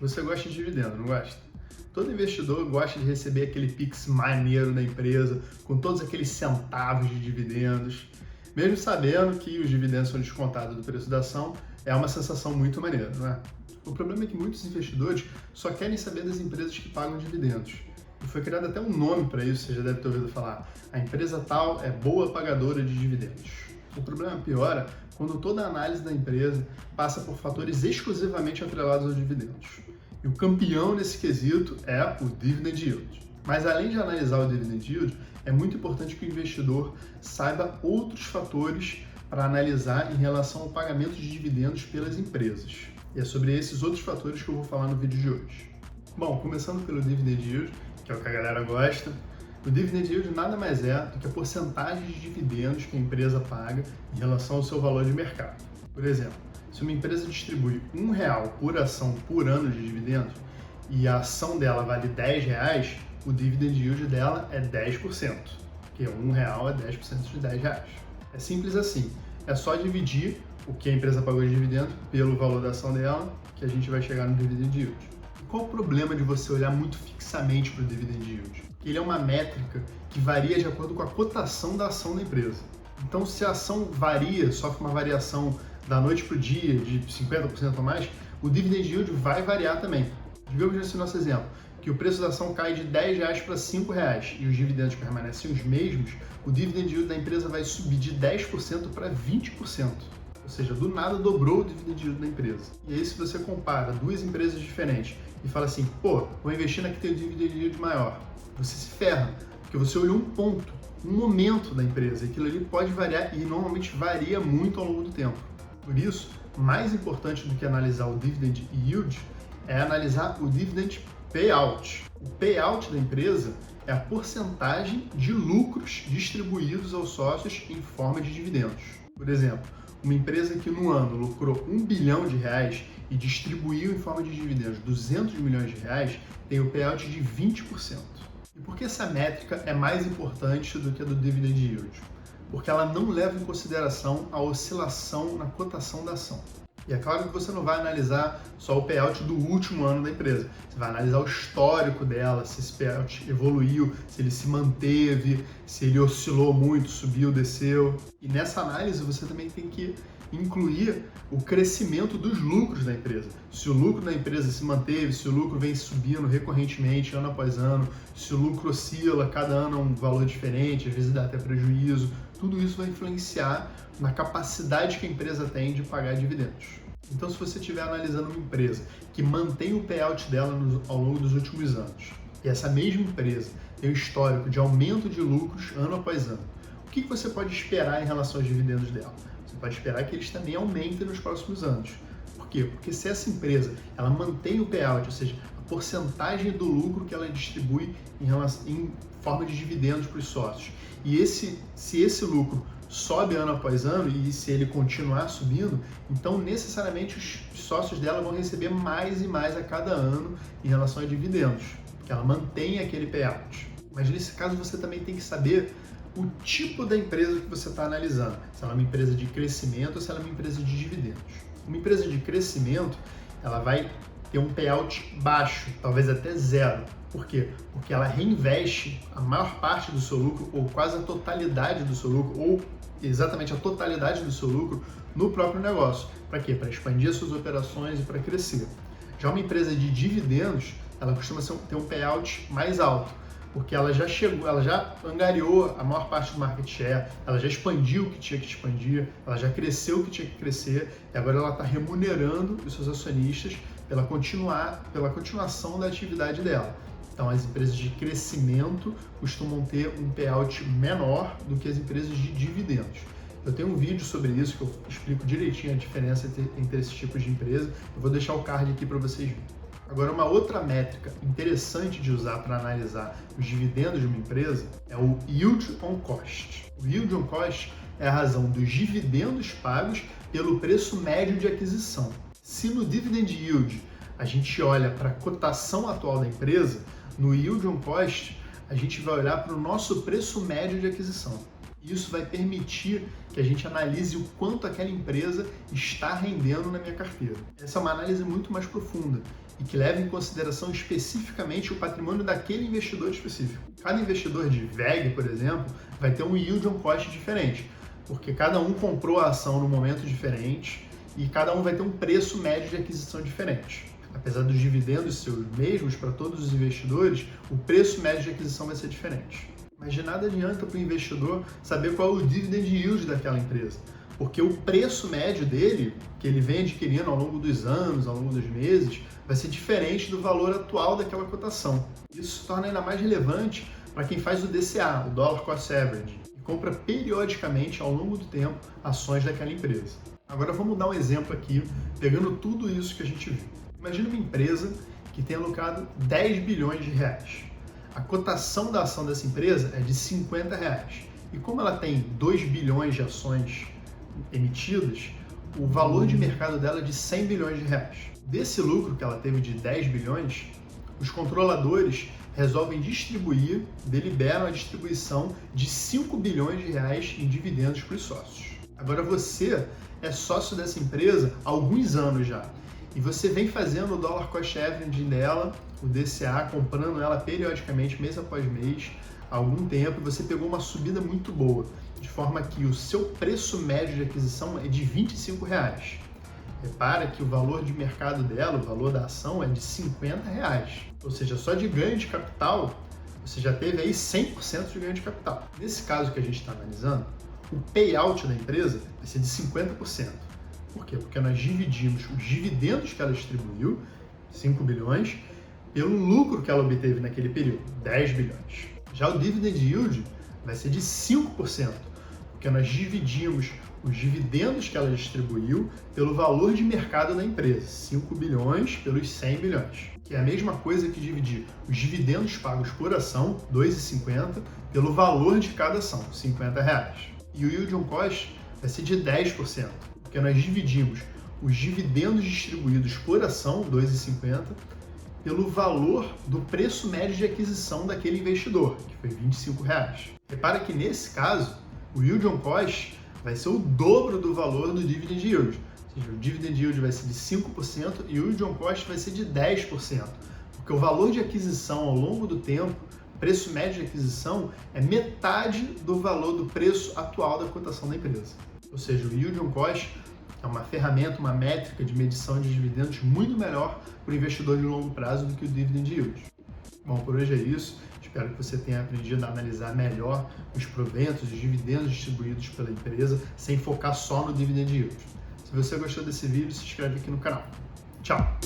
Você gosta de dividendo, não gosta? Todo investidor gosta de receber aquele Pix maneiro da empresa, com todos aqueles centavos de dividendos. Mesmo sabendo que os dividendos são descontados do preço da ação, é uma sensação muito maneira, não é? O problema é que muitos investidores só querem saber das empresas que pagam dividendos. E foi criado até um nome para isso, você já deve ter ouvido falar. A empresa tal é boa pagadora de dividendos. O problema piora quando toda a análise da empresa passa por fatores exclusivamente atrelados aos dividendos. E o campeão nesse quesito é o Dividend Yield. Mas além de analisar o Dividend Yield, é muito importante que o investidor saiba outros fatores para analisar em relação ao pagamento de dividendos pelas empresas. E é sobre esses outros fatores que eu vou falar no vídeo de hoje. Bom, começando pelo Dividend Yield, que é o que a galera gosta. O Dividend Yield nada mais é do que a porcentagem de dividendos que a empresa paga em relação ao seu valor de mercado. Por exemplo, se uma empresa distribui R$1 por ação por ano de dividendos e a ação dela vale R$10, o Dividend Yield dela é 10%, porque R$1 é 10% de R$10. É simples assim, é só dividir o que a empresa pagou de dividendo pelo valor da ação dela, que a gente vai chegar no Dividend Yield. E qual o problema de você olhar muito fixamente para o Dividend Yield? Ele é uma métrica que varia de acordo com a cotação da ação da empresa. Então, se a ação varia, sofre uma variação da noite para o dia de 50% ou mais, o Dividend Yield vai variar também. Digamos nesse nosso exemplo, que o preço da ação cai de R$10 para R$5 e os dividendos permanecem os mesmos, o Dividend Yield da empresa vai subir de 10% para 20%. Ou seja, do nada dobrou o Dividend Yield da empresa. E aí, se você compara duas empresas diferentes e fala assim, pô, vou investir na que tem o Dividend Yield maior, você se ferra, porque você olhou um ponto, um momento da empresa, e aquilo ali pode variar e normalmente varia muito ao longo do tempo. Por isso, mais importante do que analisar o Dividend Yield é analisar o Dividend Payout. O payout da empresa é a porcentagem de lucros distribuídos aos sócios em forma de dividendos. Por exemplo, uma empresa que no ano lucrou R$1 bilhão e distribuiu em forma de dividendos R$200 milhões, tem o payout de 20%. E por que essa métrica é mais importante do que a do Dividend Yield? Porque ela não leva em consideração a oscilação na cotação da ação. E é claro que você não vai analisar só o payout do último ano da empresa. Você vai analisar o histórico dela, se esse payout evoluiu, se ele se manteve, se ele oscilou muito, subiu, desceu. E nessa análise você também tem que incluir o crescimento dos lucros da empresa. Se o lucro da empresa se manteve, se o lucro vem subindo recorrentemente, ano após ano, se o lucro oscila, cada ano é um valor diferente, às vezes dá até prejuízo, tudo isso vai influenciar na capacidade que a empresa tem de pagar dividendos. Então, se você estiver analisando uma empresa que mantém o payout dela ao longo dos últimos anos, e essa mesma empresa tem um histórico de aumento de lucros ano após ano, o que você pode esperar em relação aos dividendos dela? Você pode esperar que eles também aumentem nos próximos anos. Por quê? Porque se essa empresa ela mantém o payout, ou seja, a porcentagem do lucro que ela distribui em forma de dividendos para os sócios, e se esse lucro sobe ano após ano e se ele continuar subindo, então necessariamente os sócios dela vão receber mais e mais a cada ano em relação a dividendos, porque ela mantém aquele payout. Mas nesse caso você também tem que saber o tipo da empresa que você está analisando, se ela é uma empresa de crescimento ou se ela é uma empresa de dividendos. Uma empresa de crescimento, ela vai ter um payout baixo, talvez até zero. Por quê? Porque ela reinveste a maior parte do seu lucro, ou quase a totalidade do seu lucro, ou exatamente a totalidade do seu lucro no próprio negócio. Para quê? Para expandir as suas operações e para crescer. Já uma empresa de dividendos, ela costuma ter um payout mais alto, porque ela já angariou a maior parte do market share, ela já expandiu o que tinha que expandir, ela já cresceu o que tinha que crescer, e agora ela está remunerando os seus acionistas pela continuação da atividade dela. Então, as empresas de crescimento costumam ter um payout menor do que as empresas de dividendos. Eu tenho um vídeo sobre isso que eu explico direitinho a diferença entre esses tipos de empresa. Eu vou deixar o card aqui para vocês verem. Agora, uma outra métrica interessante de usar para analisar os dividendos de uma empresa é o Yield on Cost. O Yield on Cost é a razão dos dividendos pagos pelo preço médio de aquisição. Se no Dividend Yield a gente olha para a cotação atual da empresa, no Yield on Cost a gente vai olhar para o nosso preço médio de aquisição. Isso vai permitir que a gente analise o quanto aquela empresa está rendendo na minha carteira. Essa é uma análise muito mais profunda e que leva em consideração especificamente o patrimônio daquele investidor específico. Cada investidor de VEG, por exemplo, vai ter um yield on cost diferente, porque cada um comprou a ação num momento diferente e cada um vai ter um preço médio de aquisição diferente. Apesar dos dividendos ser os mesmos para todos os investidores, o preço médio de aquisição vai ser diferente. Mas de nada adianta para o investidor saber qual é o dividend yield daquela empresa, porque o preço médio dele, que ele vem adquirindo ao longo dos anos, ao longo dos meses, vai ser diferente do valor atual daquela cotação. Isso se torna ainda mais relevante para quem faz o DCA, o Dollar Cost Average, e compra periodicamente, ao longo do tempo, ações daquela empresa. Agora vamos dar um exemplo aqui, pegando tudo isso que a gente viu. Imagina uma empresa que tenha lucrado 10 bilhões de reais. A cotação da ação dessa empresa é de 50 reais. E como ela tem 2 bilhões de ações emitidas, o valor de mercado dela é de 100 bilhões de reais. Desse lucro que ela teve de 10 bilhões, os controladores resolvem deliberam a distribuição de 5 bilhões de reais em dividendos para os sócios. Agora você é sócio dessa empresa há alguns anos já, e você vem fazendo o Dollar Cost Average dela, o DCA, comprando ela periodicamente, mês após mês, há algum tempo, e você pegou uma subida muito boa, de forma que o seu preço médio de aquisição é de 25 reais. Repara que o valor de mercado dela, o valor da ação, é de 50 reais. Ou seja, só de ganho de capital, você já teve aí 100% de ganho de capital. Nesse caso que a gente está analisando, o payout da empresa vai ser de 50%. Por quê? Porque nós dividimos os dividendos que ela distribuiu, 5 bilhões, pelo lucro que ela obteve naquele período, 10 bilhões. Já o dividend yield vai ser de 5%, porque nós dividimos os dividendos que ela distribuiu pelo valor de mercado da empresa, 5 bilhões pelos 100 bilhões, que é a mesma coisa que dividir os dividendos pagos por ação, 2,50, pelo valor de cada ação, 50 reais. E o yield on cost vai ser de 10%, porque nós dividimos os dividendos distribuídos por ação, 2,50, pelo valor do preço médio de aquisição daquele investidor, que foi 25 reais. Repara que nesse caso, o yield on cost vai ser o dobro do valor do dividend yield. Ou seja, o dividend yield vai ser de 5% e o yield on cost vai ser de 10%, porque o valor de aquisição ao longo do tempo, preço médio de aquisição, é metade do valor do preço atual da cotação da empresa. Ou seja, o yield on cost é uma ferramenta, uma métrica de medição de dividendos muito melhor para o investidor de longo prazo do que o dividend yield. Bom, por hoje é isso. Espero que você tenha aprendido a analisar melhor os proventos, os dividendos distribuídos pela empresa, sem focar só no dividend yield. Se você gostou desse vídeo, se inscreve aqui no canal. Tchau!